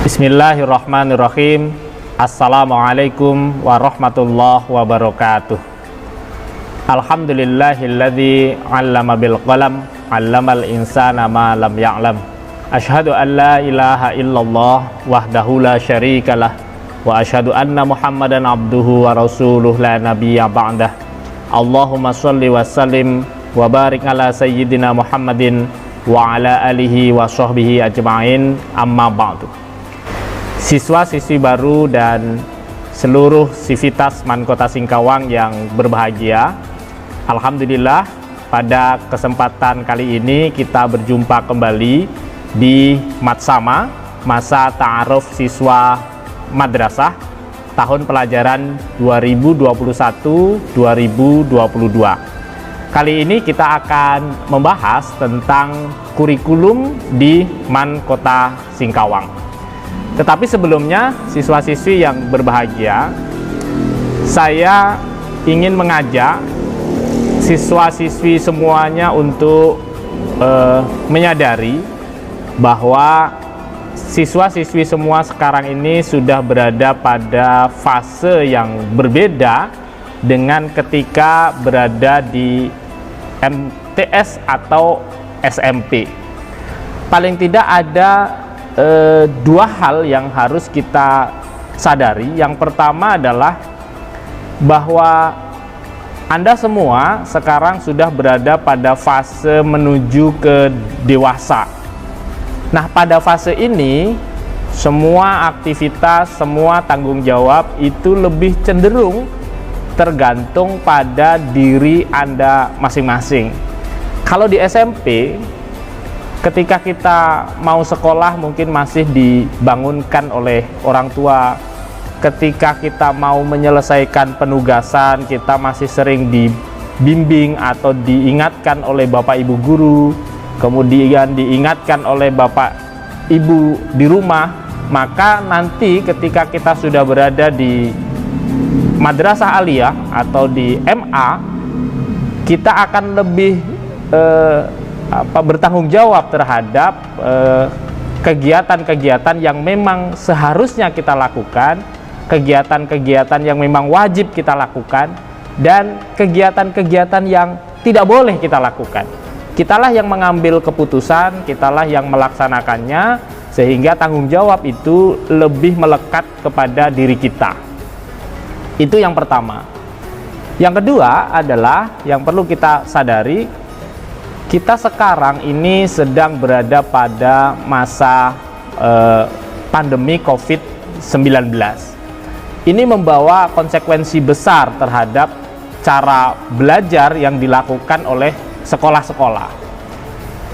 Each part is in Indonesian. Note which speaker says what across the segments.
Speaker 1: Bismillahirrahmanirrahim. Assalamualaikum warahmatullahi wabarakatuh. Alhamdulillahilladzi 'allama bil qalam 'allamal insana ma lam ya'lam. Asyhadu an la ilaha illallah wahdahu la syarikalah wa asyhadu anna Muhammadan abduhu wa rasuluh la nabiyya ba'dah. Allahumma shalli wa sallim wa barik ala sayyidina Muhammadin wa ala alihi wa sahbihi ajma'in, amma ba'du. Siswa-siswi baru dan seluruh sivitas MAN Kota Singkawang yang berbahagia, alhamdulillah pada kesempatan kali ini kita berjumpa kembali di Matsama, masa ta'aruf siswa madrasah tahun pelajaran 2021-2022. Kali ini kita akan membahas tentang kurikulum di MAN Kota Singkawang. Tetapi sebelumnya, siswa-siswi yang berbahagia, saya ingin mengajak siswa-siswi semuanya untuk menyadari bahwa siswa-siswi semua sekarang ini sudah berada pada fase yang berbeda dengan ketika berada di MTS atau SMP. Paling tidak ada dua hal yang harus kita sadari. Yang pertama adalah bahwa Anda semua sekarang sudah berada pada fase menuju ke dewasa. Nah, pada fase ini semua aktivitas, semua tanggung jawab itu lebih cenderung tergantung pada diri Anda masing-masing. Kalau di SMP, ketika kita mau sekolah mungkin masih dibangunkan oleh orang tua. Ketika kita mau menyelesaikan penugasan, kita masih sering dibimbing atau diingatkan oleh bapak ibu guru, kemudian diingatkan oleh bapak ibu di rumah. Maka nanti ketika kita sudah berada di madrasah aliyah atau di MA, kita akan lebih bertanggung jawab terhadap kegiatan-kegiatan yang memang seharusnya kita lakukan, kegiatan-kegiatan yang memang wajib kita lakukan, dan kegiatan-kegiatan yang tidak boleh kita lakukan. Kitalah yang mengambil keputusan, kitalah yang melaksanakannya, sehingga tanggung jawab itu lebih melekat kepada diri kita. Itu yang pertama. Yang kedua adalah yang perlu kita sadari, kita sekarang ini sedang berada pada masa pandemi COVID-19. Ini membawa konsekuensi besar terhadap cara belajar yang dilakukan oleh sekolah-sekolah.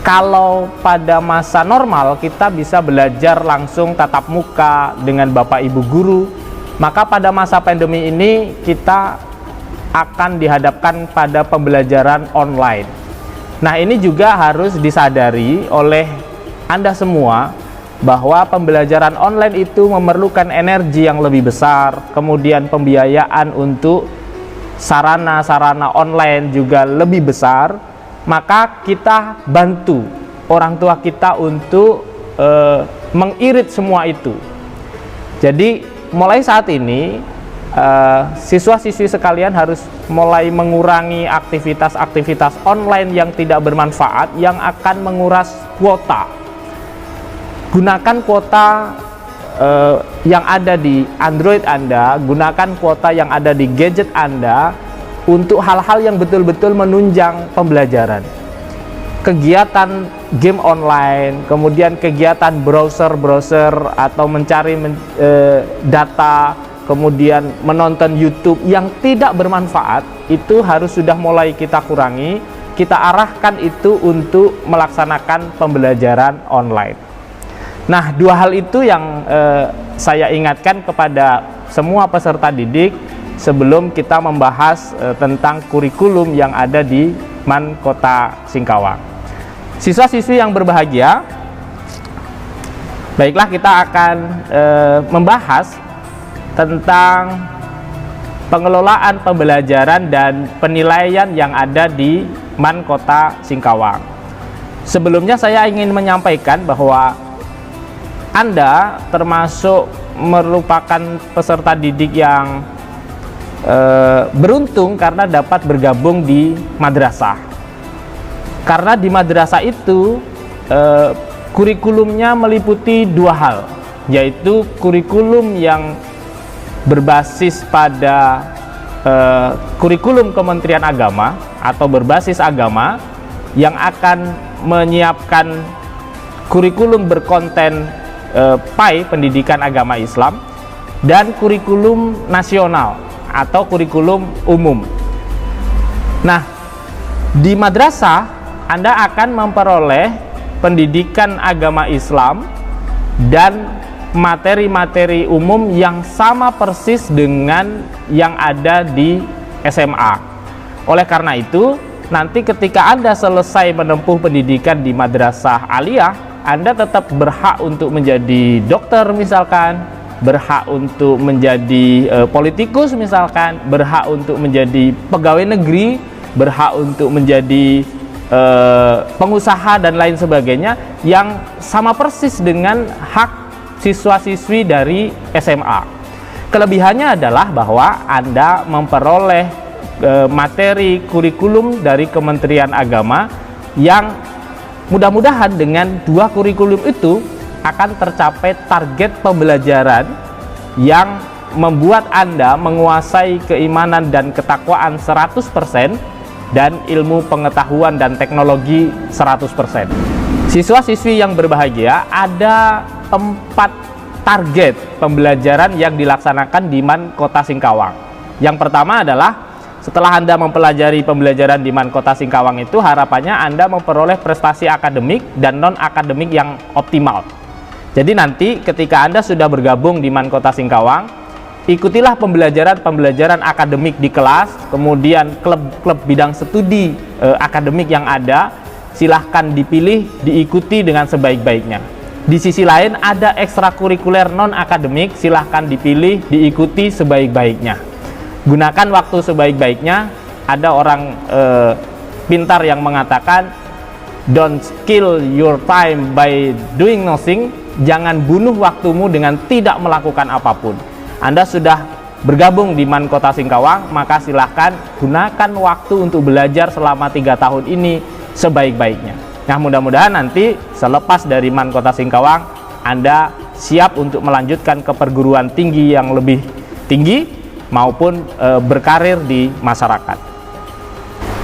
Speaker 1: Kalau pada masa normal kita bisa belajar langsung tatap muka dengan bapak ibu guru, maka pada masa pandemi ini kita akan dihadapkan pada pembelajaran online. Nah, ini juga harus disadari oleh Anda semua bahwa pembelajaran online itu memerlukan energi yang lebih besar, kemudian pembiayaan untuk sarana-sarana online juga lebih besar. Maka kita bantu orang tua kita untuk mengirit semua itu. Jadi mulai saat ini siswa-siswi sekalian harus mulai mengurangi aktivitas-aktivitas online yang tidak bermanfaat, yang akan menguras kuota. Gunakan kuota yang ada di Android Anda, gunakan kuota yang ada di gadget Anda untuk hal-hal yang betul-betul menunjang pembelajaran. Kegiatan game online, kemudian kegiatan browser atau mencari data, kemudian menonton YouTube yang tidak bermanfaat, itu harus sudah mulai kita kurangi. Kita arahkan itu untuk melaksanakan pembelajaran online. Nah, dua hal itu yang saya ingatkan kepada semua peserta didik sebelum kita membahas tentang kurikulum yang ada di MAN Kota Singkawang. Siswa-siswi yang berbahagia, baiklah, kita akan membahas tentang pengelolaan pembelajaran dan penilaian yang ada di MAN Kota Singkawang. Sebelumnya saya ingin menyampaikan bahwa Anda termasuk merupakan peserta didik yang beruntung karena dapat bergabung di madrasah. Karena di madrasah itu kurikulumnya meliputi dua hal, yaitu kurikulum yang berbasis pada kurikulum Kementerian Agama atau berbasis agama yang akan menyiapkan kurikulum berkonten PAI pendidikan agama Islam, dan kurikulum nasional atau kurikulum umum. Nah, di madrasah Anda akan memperoleh pendidikan agama Islam dan materi-materi umum yang sama persis dengan yang ada di SMA. Oleh karena itu, nanti ketika Anda selesai menempuh pendidikan di madrasah aliyah, Anda tetap berhak untuk menjadi dokter misalkan, berhak untuk menjadi politikus misalkan, berhak untuk menjadi pegawai negeri, berhak untuk menjadi pengusaha dan lain sebagainya yang sama persis dengan hak siswa-siswi dari SMA. Kelebihannya adalah bahwa Anda memperoleh materi kurikulum dari Kementerian Agama yang mudah-mudahan dengan dua kurikulum itu akan tercapai target pembelajaran yang membuat Anda menguasai keimanan dan ketakwaan 100% dan ilmu pengetahuan dan teknologi 100%. Siswa-siswi yang berbahagia, ada 4 target pembelajaran yang dilaksanakan di MAN Kota Singkawang. Yang pertama adalah setelah Anda mempelajari pembelajaran di MAN Kota Singkawang itu, harapannya Anda memperoleh prestasi akademik dan non-akademik yang optimal. Jadi nanti ketika Anda sudah bergabung di MAN Kota Singkawang, ikutilah pembelajaran akademik di kelas, kemudian klub-klub bidang studi akademik yang ada, silahkan dipilih, diikuti dengan sebaik-baiknya. Di sisi lain ada ekstrakurikuler non-akademik, silahkan dipilih, diikuti sebaik-baiknya. Gunakan waktu sebaik-baiknya. Ada orang pintar yang mengatakan, don't kill your time by doing nothing. Jangan bunuh waktumu dengan tidak melakukan apapun. Anda sudah bergabung di MAN Kota Singkawang, maka silahkan gunakan waktu untuk belajar selama 3 tahun ini sebaik-baiknya. Nah, mudah-mudahan nanti selepas dari MAN Kota Singkawang, Anda siap untuk melanjutkan ke perguruan tinggi yang lebih tinggi maupun berkarir di masyarakat.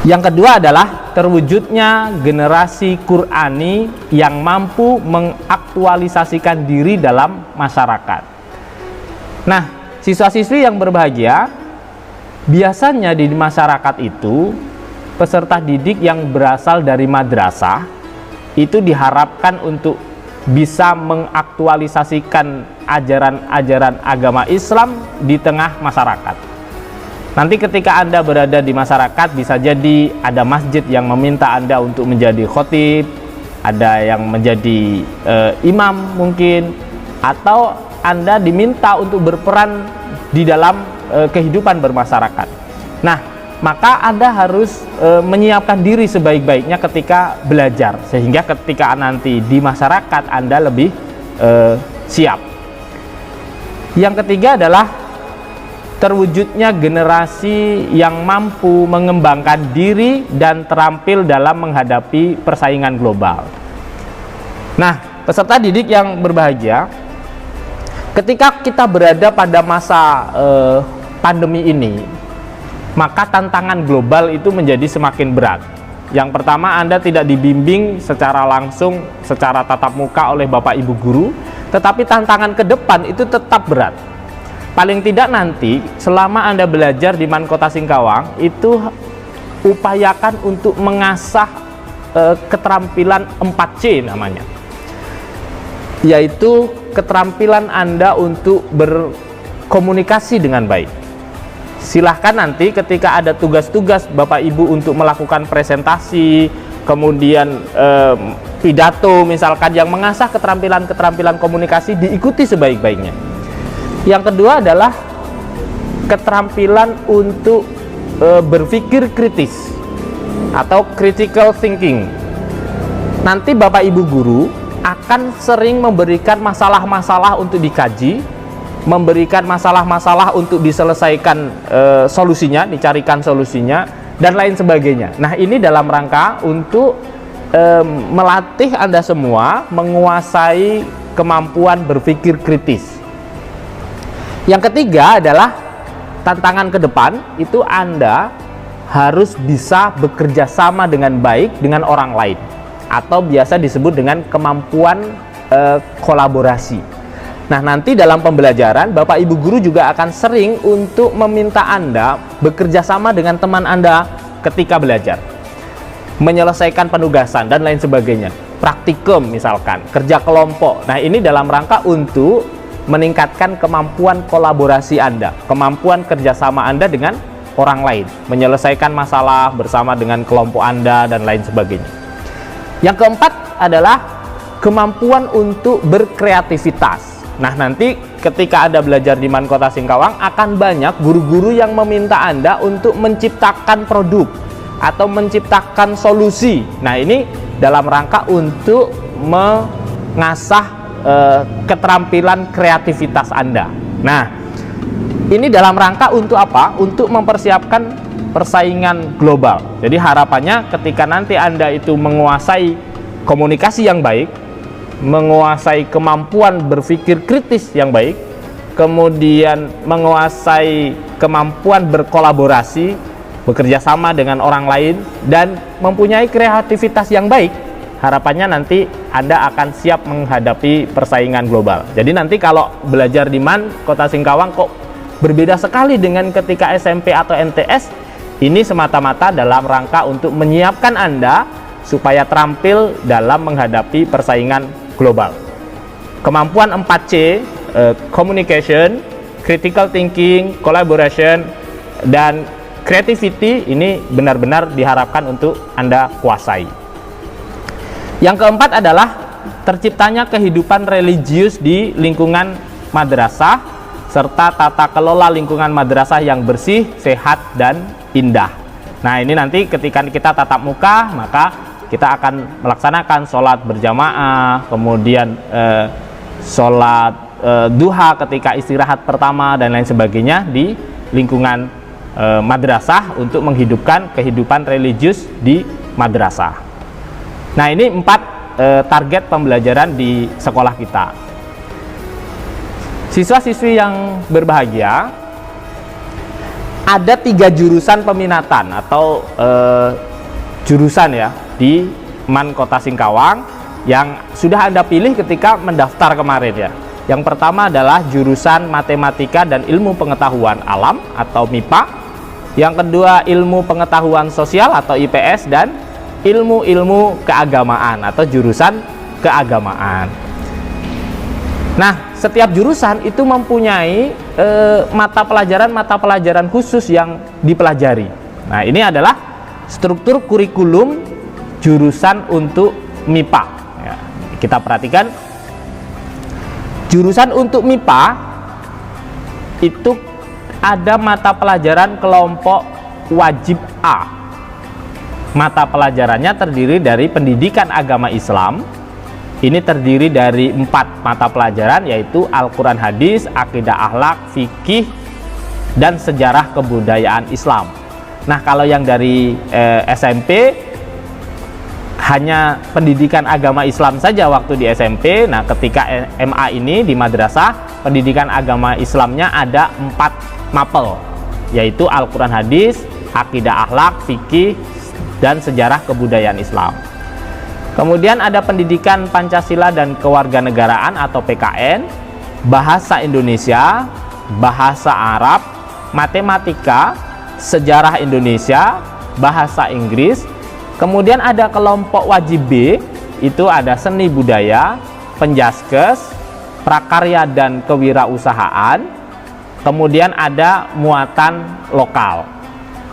Speaker 1: Yang kedua adalah terwujudnya generasi Qur'ani yang mampu mengaktualisasikan diri dalam masyarakat. Nah, siswa-siswi yang berbahagia, biasanya di masyarakat itu peserta didik yang berasal dari madrasah itu diharapkan untuk bisa mengaktualisasikan ajaran-ajaran agama Islam di tengah masyarakat. Nanti ketika Anda berada di masyarakat, bisa jadi ada masjid yang meminta Anda untuk menjadi khotib, ada yang menjadi imam mungkin, atau Anda diminta untuk berperan di dalam kehidupan bermasyarakat. Nah, maka Anda harus menyiapkan diri sebaik-baiknya ketika belajar, sehingga ketika nanti di masyarakat Anda lebih siap. Yang ketiga adalah terwujudnya generasi yang mampu mengembangkan diri dan terampil dalam menghadapi persaingan global. Nah, peserta didik yang berbahagia, ketika kita berada pada masa pandemi ini, maka tantangan global itu menjadi semakin berat. Yang pertama, Anda tidak dibimbing secara langsung, secara tatap muka oleh Bapak Ibu guru, tetapi tantangan ke depan itu tetap berat. Paling tidak nanti, selama Anda belajar di MAN Kota Singkawang, itu upayakan untuk mengasah keterampilan 4C namanya. Yaitu keterampilan Anda untuk berkomunikasi dengan baik. Silahkan nanti ketika ada tugas-tugas Bapak Ibu untuk melakukan presentasi, kemudian pidato misalkan yang mengasah keterampilan komunikasi, diikuti sebaik-baiknya. Yang kedua adalah keterampilan untuk berpikir kritis atau critical thinking. Nanti Bapak Ibu guru akan sering memberikan masalah-masalah untuk dikaji, memberikan masalah-masalah untuk diselesaikan solusinya, dicarikan solusinya, dan lain sebagainya. Nah, ini dalam rangka untuk melatih Anda semua menguasai kemampuan berpikir kritis. Yang ketiga adalah tantangan ke depan, itu Anda harus bisa bekerja sama dengan baik dengan orang lain, atau biasa disebut dengan kemampuan kolaborasi. Nah, nanti dalam pembelajaran Bapak Ibu guru juga akan sering untuk meminta Anda bekerja sama dengan teman Anda ketika belajar, menyelesaikan penugasan dan lain sebagainya, praktikum misalkan, kerja kelompok. Nah, ini dalam rangka untuk meningkatkan kemampuan kolaborasi Anda, kemampuan kerjasama Anda dengan orang lain, menyelesaikan masalah bersama dengan kelompok Anda dan lain sebagainya. Yang keempat adalah kemampuan untuk berkreativitas. Nah, nanti ketika Anda belajar di MAN Kota Singkawang akan banyak guru-guru yang meminta Anda untuk menciptakan produk atau menciptakan solusi. Nah, ini dalam rangka untuk mengasah keterampilan kreativitas Anda. Nah, ini dalam rangka untuk apa? Untuk mempersiapkan persaingan global. Jadi harapannya ketika nanti Anda itu menguasai komunikasi yang baik, menguasai kemampuan berpikir kritis yang baik, kemudian menguasai kemampuan berkolaborasi, bekerja sama dengan orang lain, dan mempunyai kreativitas yang baik, harapannya nanti Anda akan siap menghadapi persaingan global. Jadi nanti kalau belajar di MAN Kota Singkawang kok berbeda sekali dengan ketika SMP atau MTS, ini semata-mata dalam rangka untuk menyiapkan Anda supaya terampil dalam menghadapi persaingan global. Kemampuan 4C, communication, critical thinking, collaboration, dan creativity, ini benar-benar diharapkan untuk Anda kuasai. Yang keempat adalah terciptanya kehidupan religius di lingkungan madrasah, serta tata kelola lingkungan madrasah yang bersih, sehat, dan indah. Nah, ini nanti ketika kita tatap muka, maka kita akan melaksanakan sholat berjamaah, kemudian sholat duha ketika istirahat pertama, dan lain sebagainya di lingkungan madrasah untuk menghidupkan kehidupan religius di madrasah. Nah, ini 4 target pembelajaran di sekolah kita. Siswa-siswi yang berbahagia, ada 3 jurusan peminatan atau jurusan ya di MAN Kota Singkawang yang sudah Anda pilih ketika mendaftar kemarin ya. Yang pertama adalah jurusan Matematika dan Ilmu Pengetahuan Alam atau MIPA. Yang kedua Ilmu Pengetahuan Sosial atau IPS, dan ilmu-ilmu keagamaan atau jurusan keagamaan. Nah, setiap jurusan itu mempunyai mata pelajaran khusus yang dipelajari. Nah, ini adalah struktur kurikulum jurusan untuk MIPA. Ya, kita perhatikan jurusan untuk MIPA itu ada mata pelajaran kelompok wajib A. Mata pelajarannya terdiri dari pendidikan agama Islam. Ini terdiri dari 4 mata pelajaran, yaitu Al-Quran Hadis, Akidah Akhlak, Fikih, dan Sejarah Kebudayaan Islam. Nah, kalau yang dari SMP hanya pendidikan agama Islam saja waktu di SMP. Nah, ketika MA ini di madrasah, pendidikan agama Islamnya ada 4 mapel, yaitu Al-Quran Hadis, Akidah Akhlak, Fikih, dan Sejarah Kebudayaan Islam. Kemudian ada pendidikan Pancasila dan Kewarganegaraan atau PKN, Bahasa Indonesia, Bahasa Arab, Matematika, Sejarah Indonesia, Bahasa Inggris. Kemudian ada kelompok wajib B, itu ada Seni Budaya, Penjaskes, Prakarya dan Kewirausahaan. Kemudian ada muatan lokal.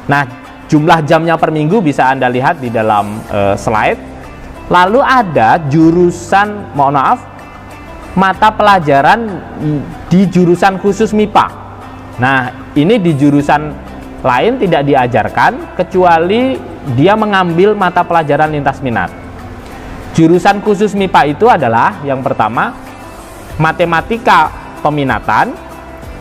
Speaker 1: Nah, jumlah jamnya per minggu bisa Anda lihat di dalam slide. Lalu ada jurusan, mata pelajaran di jurusan khusus MIPA. Nah, ini di jurusan lain tidak diajarkan kecuali dia mengambil mata pelajaran lintas minat. Jurusan khusus MIPA itu adalah yang pertama matematika peminatan,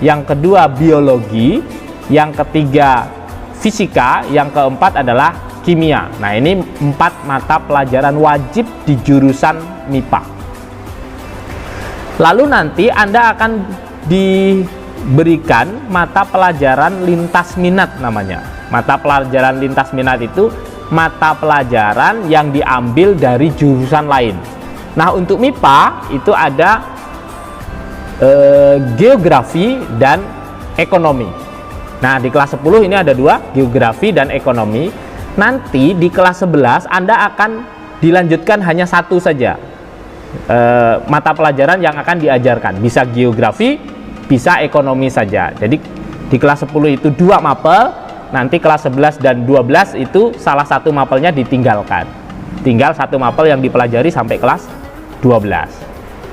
Speaker 1: yang kedua biologi, yang ketiga fisika, yang keempat adalah kimia. Nah, ini 4 mata pelajaran wajib di jurusan MIPA. Lalu nanti Anda akan diberikan mata pelajaran lintas minat namanya. Mata pelajaran lintas minat itu mata pelajaran yang diambil dari jurusan lain. Nah, untuk MIPA itu ada geografi dan ekonomi. Nah, di kelas 10 ini ada 2, geografi dan ekonomi. Nanti di kelas 11 Anda akan dilanjutkan hanya 1 saja mata pelajaran yang akan diajarkan. Bisa geografi, bisa ekonomi saja. Jadi di kelas 10 itu 2 mapel. Nanti kelas 11 dan 12 itu salah satu mapelnya ditinggalkan. Tinggal 1 mapel yang dipelajari sampai kelas 12.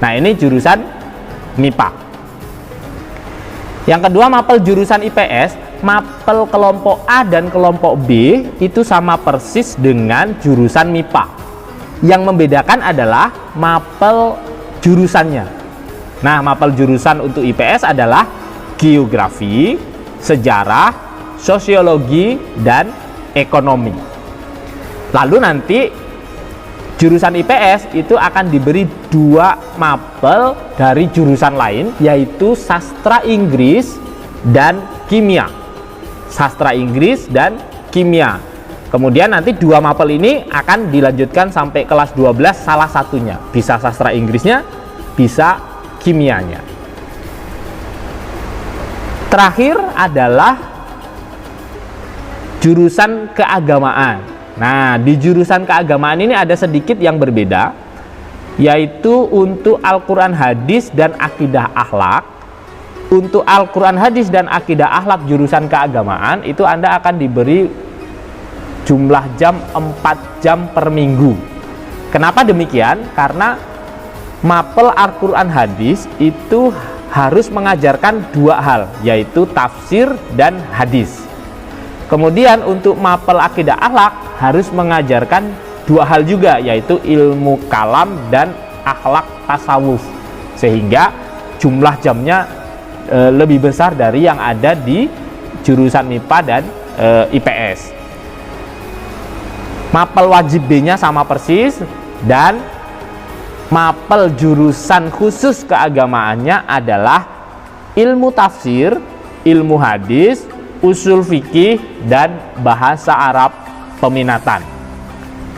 Speaker 1: Nah, ini jurusan MIPA. Yang kedua, mapel jurusan IPS, mapel kelompok A dan kelompok B itu sama persis dengan jurusan MIPA. Yang membedakan adalah mapel jurusannya. Nah, mapel jurusan untuk IPS adalah geografi, sejarah, sosiologi, dan ekonomi. Lalu nanti jurusan IPS itu akan diberi 2 mapel dari jurusan lain, yaitu sastra Inggris dan kimia. Sastra Inggris dan kimia. Kemudian nanti 2 mapel ini akan dilanjutkan sampai kelas 12 salah satunya. Bisa sastra Inggrisnya, bisa kimianya. Terakhir adalah jurusan keagamaan. Nah, di jurusan keagamaan ini ada sedikit yang berbeda, yaitu untuk Al-Quran Hadis dan Akidah Akhlak. Untuk Al-Quran Hadis dan Akidah Akhlak jurusan keagamaan itu Anda akan diberi jumlah jam 4 jam per minggu. Kenapa demikian? Karena mapel Al-Quran Hadis itu harus mengajarkan 2 hal, yaitu tafsir dan hadis. Kemudian untuk mapel akidah akhlak harus mengajarkan 2 hal juga, yaitu ilmu kalam dan akhlak tasawuf. Sehingga jumlah jamnya lebih besar dari yang ada di jurusan MIPA dan IPS. Mapel wajib B-nya sama persis, dan mapel jurusan khusus keagamaannya adalah ilmu tafsir, ilmu hadis, usul fikih, dan bahasa Arab peminatan.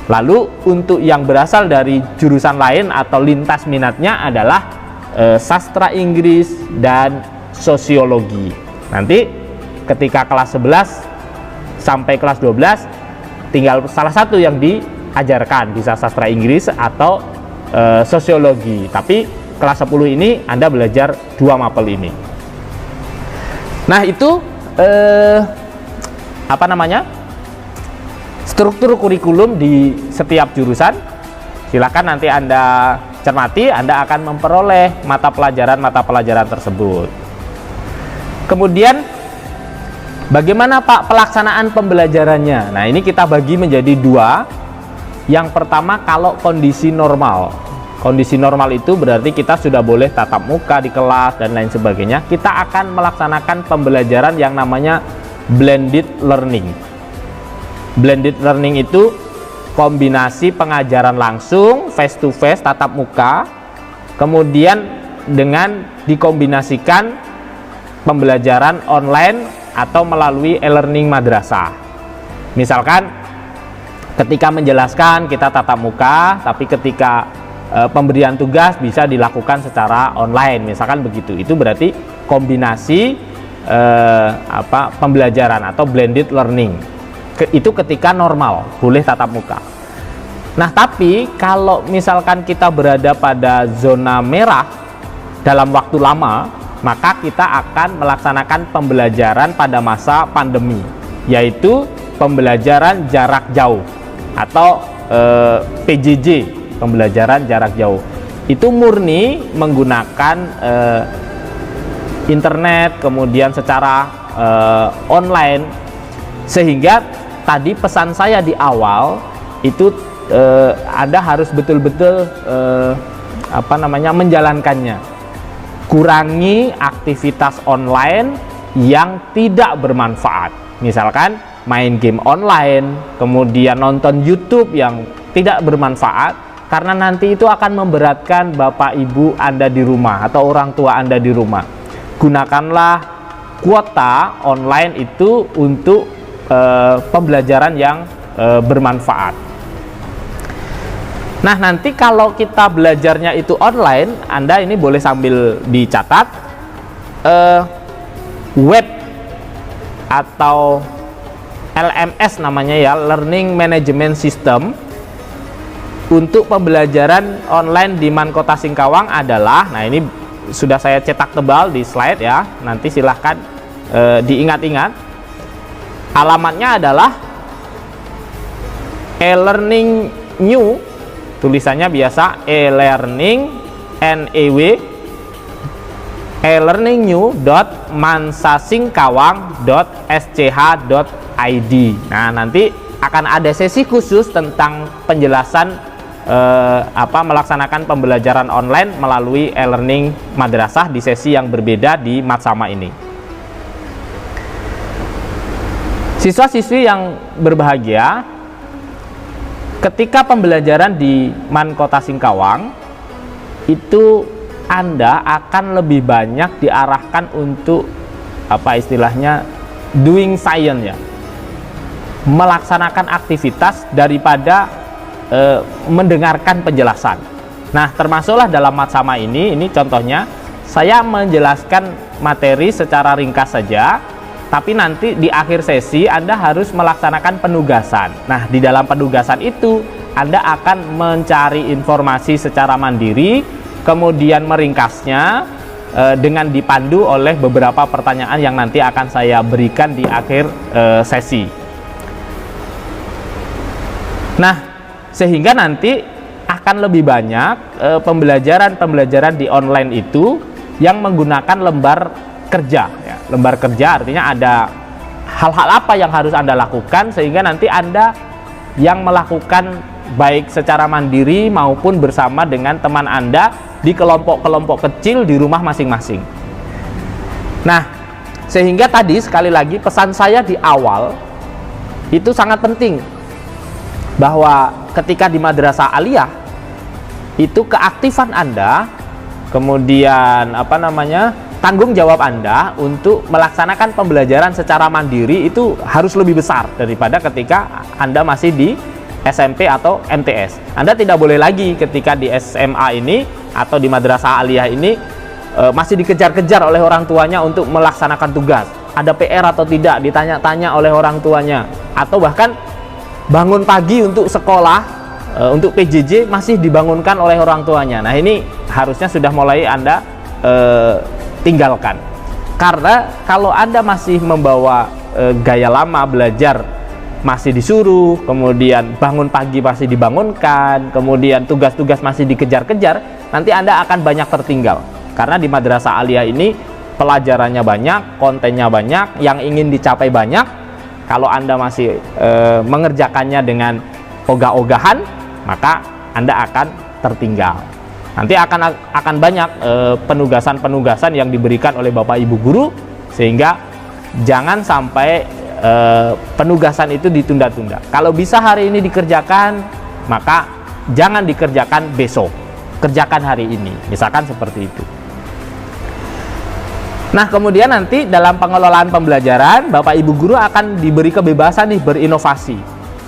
Speaker 1: Lalu untuk yang berasal dari jurusan lain atau lintas minatnya adalah sastra Inggris dan sosiologi. Nanti ketika kelas 11 sampai kelas 12 tinggal salah satu yang diajarkan, bisa sastra Inggris atau sosiologi. Tapi kelas 10 ini Anda belajar 2 mapel ini. Nah, itu struktur kurikulum di setiap jurusan. Silakan nanti Anda cermati, Anda akan memperoleh mata pelajaran tersebut. Kemudian bagaimana Pak pelaksanaan pembelajarannya? Nah, ini kita bagi menjadi 2. Yang pertama, kalau kondisi normal. Kondisi normal itu berarti kita sudah boleh tatap muka di kelas dan lain sebagainya. Kita akan melaksanakan pembelajaran yang namanya blended learning. Blended learning itu kombinasi pengajaran langsung, face to face, tatap muka, kemudian dengan dikombinasikan pembelajaran online atau melalui e-learning madrasah. Misalkan ketika menjelaskan kita tatap muka, tapi ketika pemberian tugas bisa dilakukan secara online, misalkan begitu. Itu berarti kombinasi pembelajaran atau blended learning. Itu ketika normal, boleh tatap muka. Nah, tapi kalau misalkan kita berada pada zona merah dalam waktu lama, maka kita akan melaksanakan pembelajaran pada masa pandemi, yaitu pembelajaran jarak jauh atau PJJ, pembelajaran jarak jauh. Itu murni menggunakan internet, kemudian secara online. Sehingga tadi pesan saya di awal itu Anda harus betul-betul menjalankannya. Kurangi aktivitas online yang tidak bermanfaat, misalkan main game online, kemudian nonton YouTube yang tidak bermanfaat, karena nanti itu akan memberatkan Bapak Ibu Anda di rumah atau orang tua Anda di rumah. Gunakanlah kuota online itu untuk pembelajaran yang bermanfaat. Nah, nanti kalau kita belajarnya itu online, Anda ini boleh sambil dicatat, web atau LMS namanya ya, Learning Management System, untuk pembelajaran online di MAN Kota Singkawang adalah, nah ini sudah saya cetak tebal di slide ya, nanti silahkan diingat-ingat. Alamatnya adalah e-learning new, tulisannya biasa e-learning NEW, e-learning-new.mansasingkawang.sch.id. Nah, nanti akan ada sesi khusus tentang penjelasan melaksanakan pembelajaran online melalui e-learning madrasah di sesi yang berbeda di Matsama ini. Siswa-siswi yang berbahagia, ketika pembelajaran di MAN Kota Singkawang itu Anda akan lebih banyak diarahkan untuk doing science ya, melaksanakan aktivitas daripada mendengarkan penjelasan. Nah, termasuklah dalam Matsama ini contohnya saya menjelaskan materi secara ringkas saja, tapi nanti di akhir sesi Anda harus melaksanakan penugasan. Nah, di dalam penugasan itu Anda akan mencari informasi secara mandiri, kemudian meringkasnya dengan dipandu oleh beberapa pertanyaan yang nanti akan saya berikan di akhir sesi. Nah, sehingga nanti akan lebih banyak pembelajaran di online itu yang menggunakan lembar kerja ya. Lembar kerja artinya ada hal-hal apa yang harus Anda lakukan, sehingga nanti Anda yang melakukan baik secara mandiri maupun bersama dengan teman Anda di kelompok-kelompok kecil di rumah masing-masing. Nah, sehingga tadi sekali lagi pesan saya di awal itu sangat penting, bahwa ketika di madrasah aliyah itu keaktifan Anda, kemudian tanggung jawab Anda untuk melaksanakan pembelajaran secara mandiri itu harus lebih besar daripada ketika Anda masih di SMP atau MTS. Anda tidak boleh lagi ketika di SMA ini atau di madrasah aliyah ini masih dikejar-kejar oleh orang tuanya untuk melaksanakan tugas. Ada PR atau tidak ditanya-tanya oleh orang tuanya, atau bahkan bangun pagi untuk sekolah, untuk PJJ masih dibangunkan oleh orang tuanya. Nah, ini harusnya sudah mulai Anda tinggalkan, karena kalau Anda masih membawa gaya lama belajar, masih disuruh, kemudian bangun pagi masih dibangunkan, kemudian tugas-tugas masih dikejar-kejar, nanti Anda akan banyak tertinggal. Karena di madrasah aliyah ini pelajarannya banyak, kontennya banyak, yang ingin dicapai banyak. Kalau Anda masih mengerjakannya dengan ogah-ogahan, maka Anda akan tertinggal. Nanti akan banyak penugasan-penugasan yang diberikan oleh Bapak Ibu guru, sehingga jangan sampai penugasan itu ditunda-tunda. Kalau bisa hari ini dikerjakan, maka jangan dikerjakan besok, kerjakan hari ini, misalkan seperti itu. Nah, kemudian nanti dalam pengelolaan pembelajaran, Bapak Ibu guru akan diberi kebebasan berinovasi.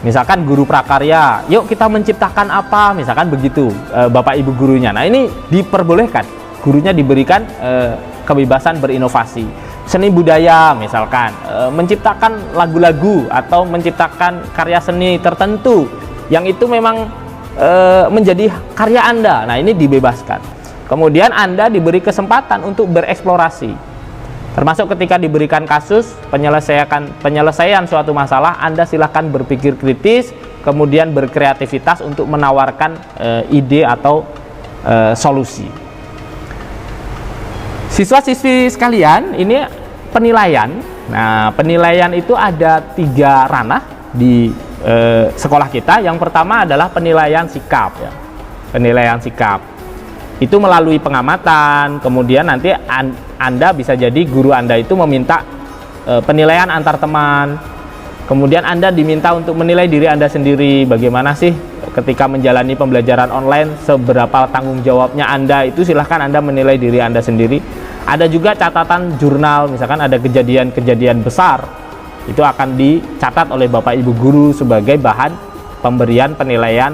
Speaker 1: Misalkan guru prakarya, yuk kita menciptakan apa, misalkan begitu Bapak Ibu gurunya. Nah, ini diperbolehkan, gurunya diberikan kebebasan berinovasi. Seni budaya misalkan, menciptakan lagu-lagu atau menciptakan karya seni tertentu yang itu memang menjadi karya Anda. Nah, ini dibebaskan. Kemudian Anda diberi kesempatan untuk bereksplorasi. Termasuk ketika diberikan kasus penyelesaian suatu masalah, Anda silahkan berpikir kritis, kemudian berkreativitas untuk menawarkan ide atau solusi. Siswa-siswi sekalian, ini penilaian. Nah, penilaian itu ada 3 ranah di sekolah kita. Yang pertama adalah penilaian sikap ya. Penilaian sikap itu melalui pengamatan, kemudian nanti Anda bisa jadi guru Anda itu meminta penilaian antar teman, kemudian Anda diminta untuk menilai diri Anda sendiri, bagaimana sih ketika menjalani pembelajaran online, seberapa tanggung jawabnya Anda, itu silahkan Anda menilai diri Anda sendiri. Ada juga catatan jurnal, misalkan ada kejadian-kejadian besar, itu akan dicatat oleh Bapak Ibu guru sebagai bahan pemberian penilaian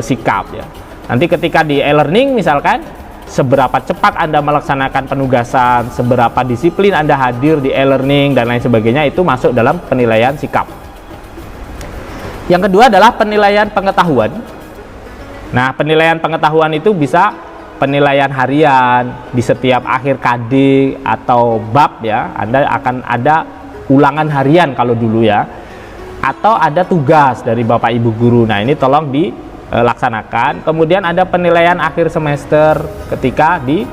Speaker 1: sikap ya. Nanti ketika di e-learning misalkan, seberapa cepat Anda melaksanakan penugasan, seberapa disiplin Anda hadir di e-learning dan lain sebagainya, itu masuk dalam penilaian sikap. Yang kedua adalah penilaian pengetahuan. Nah, penilaian pengetahuan itu bisa penilaian harian di setiap akhir KD atau bab ya. Anda akan ada ulangan harian kalau dulu ya. Atau ada tugas dari Bapak Ibu guru. Nah, ini tolong dilaksanakan. Kemudian ada penilaian akhir semester ketika di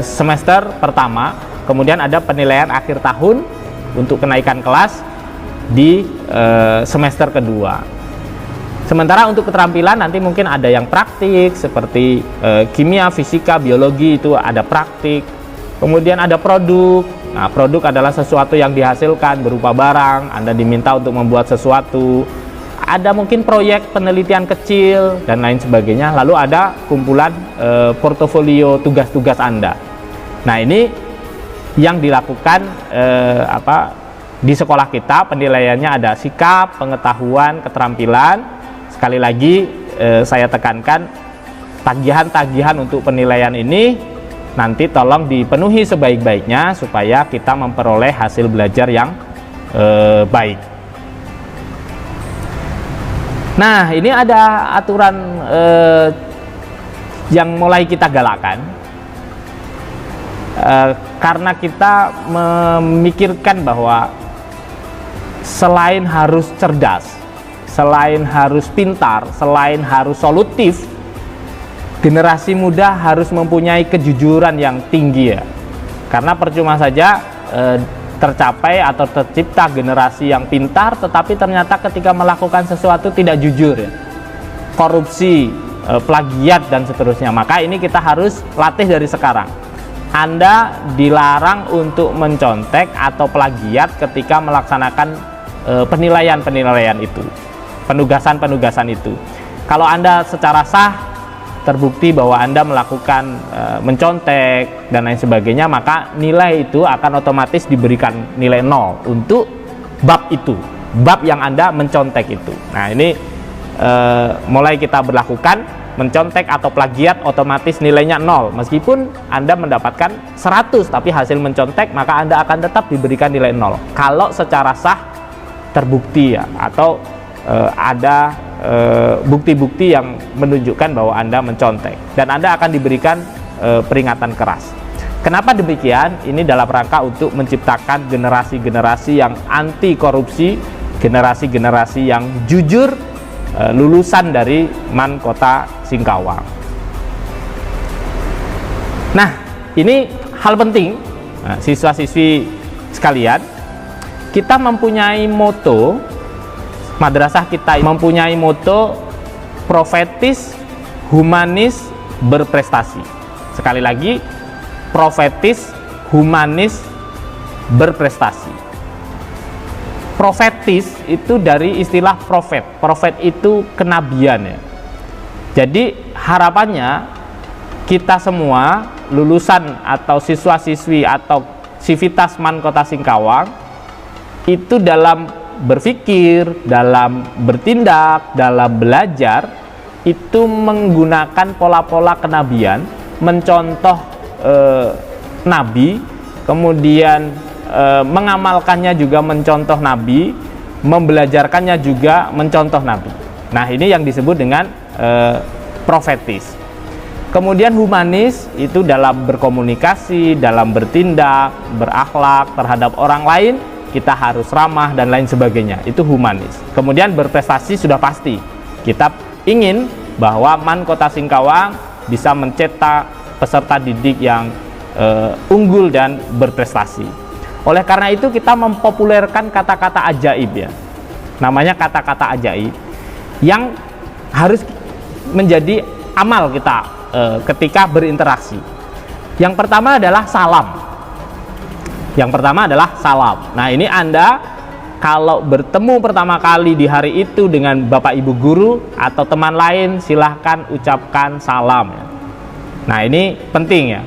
Speaker 1: semester pertama. Kemudian ada penilaian akhir tahun untuk kenaikan kelas di semester kedua. Sementara untuk keterampilan nanti mungkin ada yang praktik seperti kimia, fisika, biologi, itu ada praktik. Kemudian ada produk. Nah, produk adalah sesuatu yang dihasilkan berupa barang, Anda diminta untuk membuat sesuatu. Ada mungkin proyek penelitian kecil dan lain sebagainya. Lalu ada kumpulan portofolio tugas-tugas Anda. Nah, ini yang dilakukan di sekolah kita. Penilaiannya ada sikap, pengetahuan, keterampilan. Sekali lagi saya tekankan, tagihan-tagihan untuk penilaian ini nanti tolong dipenuhi sebaik-baiknya supaya kita memperoleh hasil belajar yang baik. Nah, ini ada aturan yang mulai kita galakkan karena kita memikirkan bahwa selain harus cerdas, selain harus pintar, selain harus solutif, generasi muda harus mempunyai kejujuran yang tinggi ya. Karena percuma saja tercapai atau tercipta generasi yang pintar tetapi ternyata ketika melakukan sesuatu tidak jujur ya. Korupsi, plagiat dan seterusnya. Maka ini kita harus latih dari sekarang. Anda dilarang untuk mencontek atau plagiat ketika melaksanakan penilaian-penilaian itu, penugasan-penugasan itu. Kalau Anda secara sah terbukti bahwa Anda melakukan mencontek dan lain sebagainya, maka nilai itu akan otomatis diberikan nilai 0 untuk bab itu, bab yang Anda mencontek itu. Nah, ini mulai kita berlakukan. Mencontek atau plagiat otomatis nilainya 0, meskipun Anda mendapatkan 100 tapi hasil mencontek, maka Anda akan tetap diberikan nilai 0 kalau secara sah terbukti ya, atau ada bukti-bukti yang menunjukkan bahwa Anda mencontek, dan Anda akan diberikan peringatan keras. Kenapa demikian? Ini dalam rangka untuk menciptakan generasi-generasi yang anti korupsi, generasi-generasi yang jujur, lulusan dari MAN Kota Singkawang. Nah, ini hal penting, siswa-siswi sekalian, kita mempunyai moto, madrasah kita mempunyai moto profetis, humanis, berprestasi. Sekali lagi, profetis, humanis, berprestasi. Profetis itu dari istilah profet. Profet itu kenabian ya. Jadi harapannya kita semua lulusan atau siswa-siswi atau sivitas MAN Kota Singkawang itu dalam berpikir, dalam bertindak, dalam belajar itu menggunakan pola-pola kenabian, mencontoh nabi, kemudian mengamalkannya juga mencontoh nabi, membelajarkannya juga mencontoh nabi. Nah, ini yang disebut dengan profetis. Kemudian humanis itu dalam berkomunikasi, dalam bertindak, berakhlak terhadap orang lain, kita harus ramah dan lain sebagainya. Itu humanis. Kemudian berprestasi sudah pasti. Kita ingin bahwa MAN Kota Singkawang bisa mencetak peserta didik yang unggul dan berprestasi. Oleh karena itu kita mempopulerkan kata-kata ajaib ya. namanya kata-kata ajaib yang harus menjadi amal kita ketika berinteraksi. Yang pertama adalah salam. Yang pertama adalah salam. Nah, ini Anda kalau bertemu pertama kali di hari itu dengan Bapak Ibu guru atau teman lain, silahkan ucapkan salam. Nah, ini penting ya.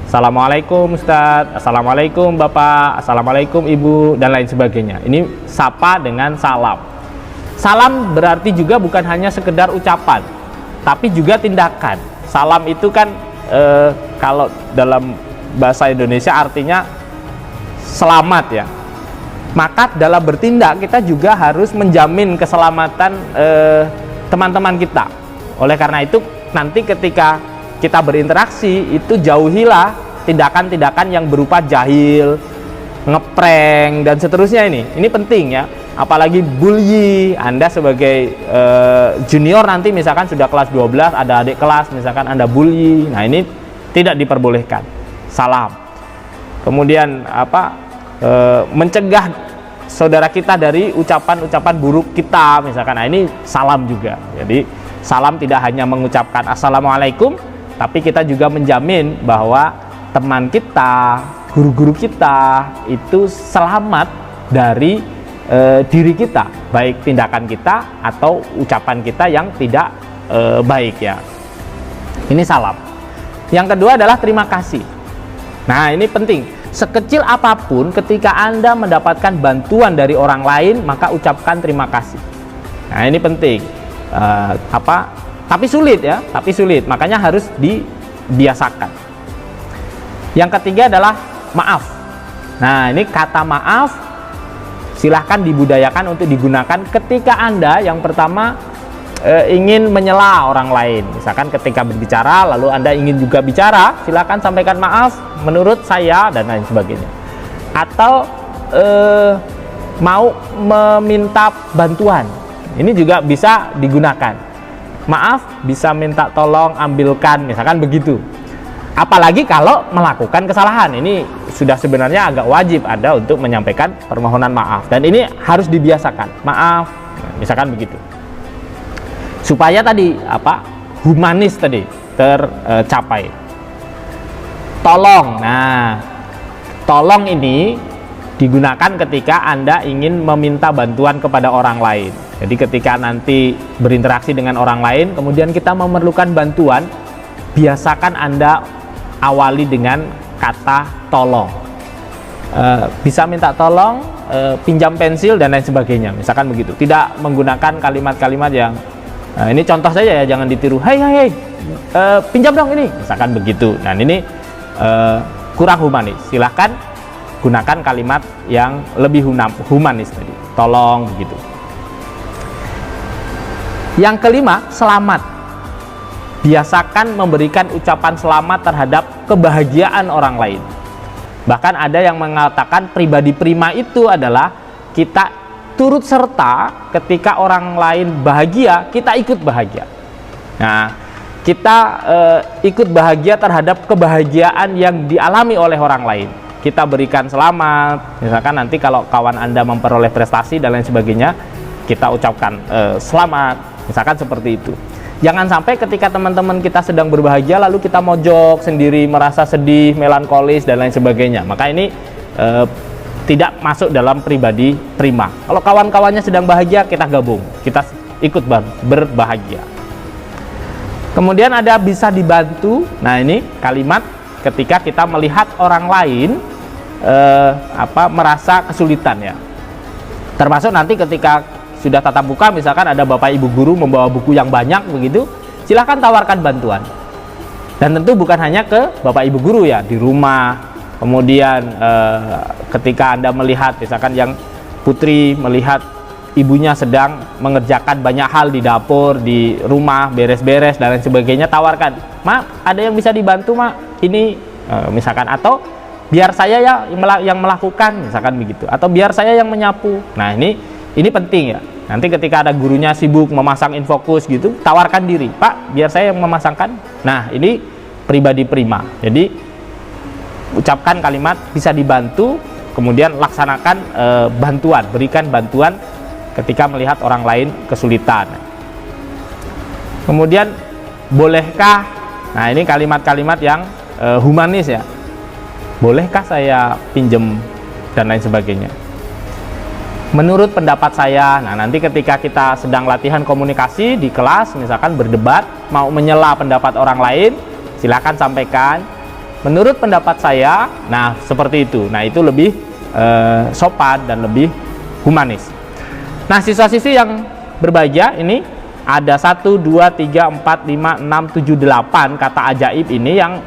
Speaker 1: Assalamualaikum Ustadz, Assalamualaikum Bapak, Assalamualaikum Ibu, dan lain sebagainya. Ini sapa dengan salam. Salam berarti juga bukan hanya sekedar ucapan, tapi juga tindakan. Salam itu kan kalau dalam bahasa Indonesia artinya selamat ya. Maka dalam bertindak kita juga harus menjamin keselamatan teman-teman kita. Oleh karena itu nanti ketika kita berinteraksi itu jauhilah tindakan-tindakan yang berupa jahil, ngeprank dan seterusnya ini. Ini penting ya. Apalagi bully. Anda sebagai junior nanti misalkan sudah kelas 12, ada adik kelas misalkan Anda bully. Nah, ini tidak diperbolehkan. Salam. Kemudian mencegah saudara kita dari ucapan-ucapan buruk kita misalkan. Nah, ini salam juga. Jadi salam tidak hanya mengucapkan assalamualaikum, tapi kita juga menjamin bahwa teman kita, guru-guru kita itu selamat dari diri kita, baik tindakan kita atau ucapan kita yang tidak baik ya. Ini salam. Yang kedua adalah terima kasih. Nah, ini penting. Sekecil apapun ketika Anda mendapatkan bantuan dari orang lain, maka ucapkan terima kasih. Nah, ini penting. Tapi sulit ya, tapi sulit. Makanya harus dibiasakan. Yang ketiga adalah maaf. Nah, ini kata maaf silahkan dibudayakan untuk digunakan ketika Anda yang pertama ingin menyela orang lain. Misalkan ketika berbicara lalu Anda ingin juga bicara, silahkan sampaikan maaf menurut saya dan lain sebagainya. Atau mau meminta bantuan, ini juga bisa digunakan. Maaf, bisa minta tolong ambilkan, misalkan begitu. Apalagi kalau melakukan kesalahan, ini sudah sebenarnya agak wajib Anda untuk menyampaikan permohonan maaf, dan ini harus dibiasakan. Maaf, misalkan begitu. Supaya tadi humanis tadi tercapai. Tolong. Nah, tolong ini digunakan ketika Anda ingin meminta bantuan kepada orang lain. Jadi ketika nanti berinteraksi dengan orang lain, kemudian kita memerlukan bantuan, biasakan Anda awali dengan kata tolong. Bisa minta tolong, pinjam pensil dan lain sebagainya, misalkan begitu. Tidak menggunakan kalimat-kalimat yang ini contoh saja ya, jangan ditiru. Hei, pinjam dong ini, misalkan begitu. Nah, ini kurang humanis. Silahkan gunakan kalimat yang lebih humanis tadi, tolong begitu. Yang kelima, selamat. Biasakan memberikan ucapan selamat terhadap kebahagiaan orang lain. Bahkan ada yang mengatakan pribadi prima itu adalah kita turut serta ketika orang lain bahagia, kita ikut bahagia. Nah, kita ikut bahagia terhadap kebahagiaan yang dialami oleh orang lain. Kita berikan selamat, misalkan nanti kalau kawan Anda memperoleh prestasi dan lain sebagainya, kita ucapkan selamat. Misalkan seperti itu. Jangan sampai ketika teman-teman kita sedang berbahagia lalu kita mojok sendiri, merasa sedih, melankolis dan lain sebagainya. Maka ini tidak masuk dalam pribadi prima. Kalau kawan-kawannya sedang bahagia, kita gabung, kita ikut berbahagia. Kemudian ada bisa dibantu. Nah, ini kalimat ketika kita melihat orang lain merasa kesulitan ya. Termasuk nanti ketika sudah tatap muka, misalkan ada Bapak Ibu guru membawa buku yang banyak begitu, silahkan tawarkan bantuan. Dan tentu bukan hanya ke Bapak Ibu guru ya, di rumah. Kemudian ketika Anda melihat misalkan yang putri melihat ibunya sedang mengerjakan banyak hal di dapur, di rumah, beres-beres dan lain sebagainya, tawarkan, "Mak, ada yang bisa dibantu, Mak? Ini misalkan, atau biar saya ya yang melakukan," misalkan begitu. Atau biar saya yang menyapu. Nah, ini penting ya. Nanti ketika ada gurunya sibuk memasang infokus gitu, tawarkan diri, "Pak, biar saya yang memasangkan." Nah, ini pribadi prima. Jadi ucapkan kalimat bisa dibantu, kemudian laksanakan bantuan, berikan bantuan ketika melihat orang lain kesulitan. Kemudian bolehkah, nah ini kalimat-kalimat yang humanis ya, bolehkah saya pinjem dan lain sebagainya. Menurut pendapat saya, nah nanti ketika kita sedang latihan komunikasi di kelas, misalkan berdebat, mau menyela pendapat orang lain, silakan sampaikan. Menurut pendapat saya, nah seperti itu. Nah itu lebih sopan dan lebih humanis. Nah siswa-siswi yang berbahagia ini ada 1, 2, 3, 4, 5, 6, 7, 8 kata ajaib ini yang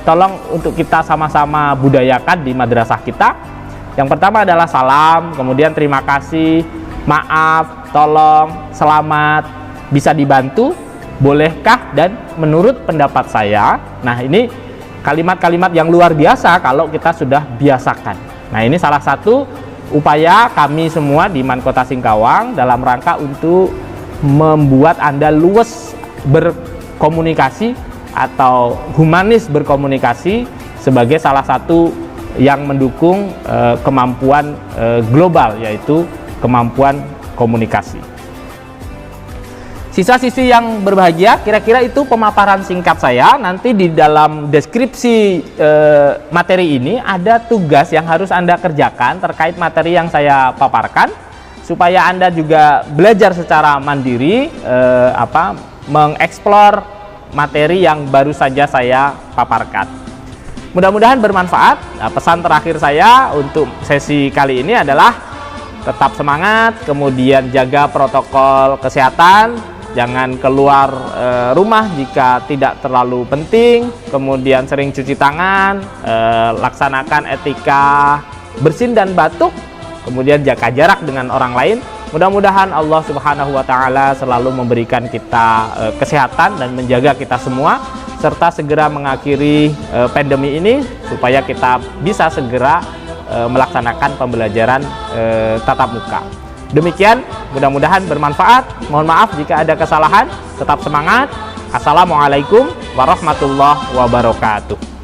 Speaker 1: tolong untuk kita sama-sama budayakan di madrasah kita. Yang pertama adalah salam, kemudian terima kasih, maaf, tolong, selamat, bisa dibantu, bolehkah, dan menurut pendapat saya. Nah ini kalimat-kalimat yang luar biasa kalau kita sudah biasakan. Nah ini salah satu upaya kami semua di Man Kota Singkawang dalam rangka untuk membuat Anda luwes berkomunikasi atau humanis berkomunikasi sebagai salah satu yang mendukung kemampuan global, yaitu kemampuan komunikasi. Siswa-siswi yang berbahagia, kira-kira itu pemaparan singkat saya. Nanti di dalam deskripsi materi ini ada tugas yang harus Anda kerjakan terkait materi yang saya paparkan, supaya Anda juga belajar secara mandiri mengeksplor materi yang baru saja saya paparkan. Mudah-mudahan bermanfaat. Nah, pesan terakhir saya untuk sesi kali ini adalah tetap semangat, kemudian jaga protokol kesehatan, jangan keluar rumah jika tidak terlalu penting, kemudian sering cuci tangan, laksanakan etika bersin dan batuk, kemudian jaga jarak dengan orang lain. Mudah-mudahan Allah Subhanahu wa Ta'ala selalu memberikan kita kesehatan dan menjaga kita semua, serta segera mengakhiri pandemi ini supaya kita bisa segera melaksanakan pembelajaran tatap muka. Demikian, mudah-mudahan bermanfaat. Mohon maaf jika ada kesalahan. Tetap semangat. Assalamualaikum warahmatullahi wabarakatuh.